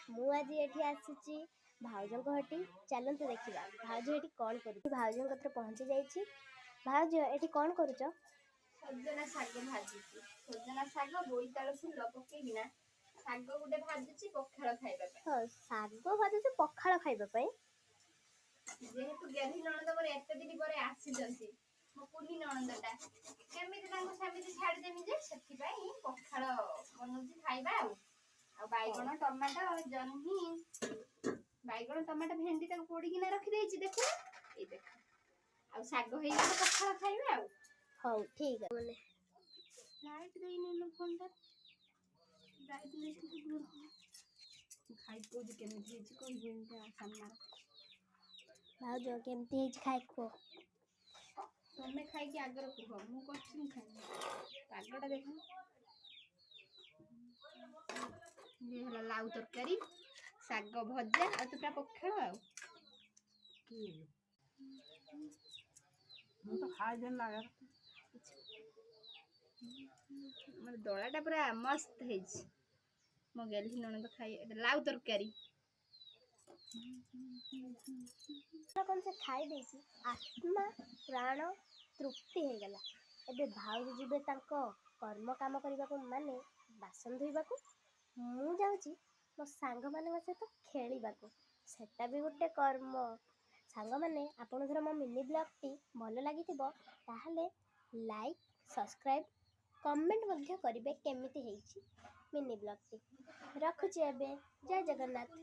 ମୁଁ ଆଜି ଏଠି ଆସିଛି ଭାଉଜଙ୍କ ଘଟି। ଚାଲନ୍ତୁ ଦେଖିବା ଭାଉଜ ଏଠି କ'ଣ କରୁଛି। ଭାଉଜଙ୍କ କତିରେ ପହଞ୍ଚି ଯାଇଛି। ଭାଉଜ ଏଠି କ'ଣ କରୁଛ? ସଜନା ଶାଗ ଭାଜୁଛି। ସଜନା ଶାଗ ବୋଇତାଳୁ ଫୁଲ ପକେଇକିନା ଶାଗ ଗୋଟେ ଭାଜୁଛି ପଖାଳ ଖାଇବା ପାଇଁ। ହଁ, ଶାଗ ଭାଜୁଛି ପଖାଳ ଖାଇବା ପାଇଁ। ଯେହେତୁ ଗେହ୍ଲି ନଣନ୍ଦ ମୋର ଏତେ ଦିନ ପରେ ଆସିଛନ୍ତି, ମୋ କୁନି ନଣନ୍ଦଟା, କେମିତି ତାଙ୍କୁ ସେମିତି ଛାଡ଼ିଦେମି ଯେ, ସେଥିପାଇଁ ପଖାଳ ବନଉଛି ଖାଇବା ଆଉ ବାଇଗଣ ଟମାଟୋ ଜହ୍ନି ବାଇଗଣ ଟମାଟୋ ଭେଣ୍ଡି ତାକୁ ପୋଡ଼ିକିନା ରଖିଦେଇଛି। ଦେଖ ଏଇ ଦେଖ, ଆଉ ଶାଗ ହେଇଗଲେ ପଖାଳ ଖାଇବା ଆଉ। ହଉ ଠିକ୍ ଅଛି। ଲାଇଟ୍ ଦେଇନି ଫୋନଟା, ଲାଇଟ୍ ଦେଇଥିଲି ଖାଇ କହୁଛି କେମିତି ହେଇଛି କହିବୁ ଏମିତି ସାମ୍ନାରେ। ଭାଉଜ କେମିତି ହେଇଛି ଖାଇ କୁହ? ତମେ ଖାଇକି ଆଗରେ କୁହ, ମୁଁ କରୁଛି ମୁଁ ଖାଇବି। ପାଗଟା ଦେଖ, ଇଏ ହେଲା ଲାଉ ତରକାରୀ, ଶାଗ ଭଜା ଆଉ ତୁଟା ପଖାଳ ଆଉ। ମୁଁ ତ ଖାଇଦେଲି ନା ଆମର ଦଳାଟା ପୁରା ମସ୍ତ ହେଇଛି। ମୋ ଗେହ୍ଲି ନଣନ୍ଦ ଖାଇ ଲାଉ ତରକାରୀ। କ'ଣ ସେ ଖାଇ ଦେଇଛି, ଆତ୍ମା ପ୍ରାଣ ତୃପ୍ତି ହେଇଗଲା। ଏବେ ଭାଉଜ ଯିବେ ତାଙ୍କ କର୍ମ କାମ କରିବାକୁ, ମାନେ ବାସନ ଧୋଇବାକୁ। ମୁଁ ଯାଉଛି ମୋ ସାଙ୍ଗମାନଙ୍କ ସହିତ ଖେଳିବାକୁ, ସେଟା ବି ଗୋଟେ କର୍ମ। ସାଙ୍ଗମାନେ, ଆପଣଙ୍କୁ ଧର ମୋ ମିନି ବ୍ଲଗ୍ଟି ଭଲ ଲାଗିଥିବ ତାହେଲେ ଲାଇକ୍, ସବସ୍କ୍ରାଇବ୍, କମେଣ୍ଟ ମଧ୍ୟ କରିବେ କେମିତି ହେଇଛି ମିନି ବ୍ଲଗ୍ଟି। ରଖୁଛି ଏବେ, ଜୟ ଜଗନ୍ନାଥ।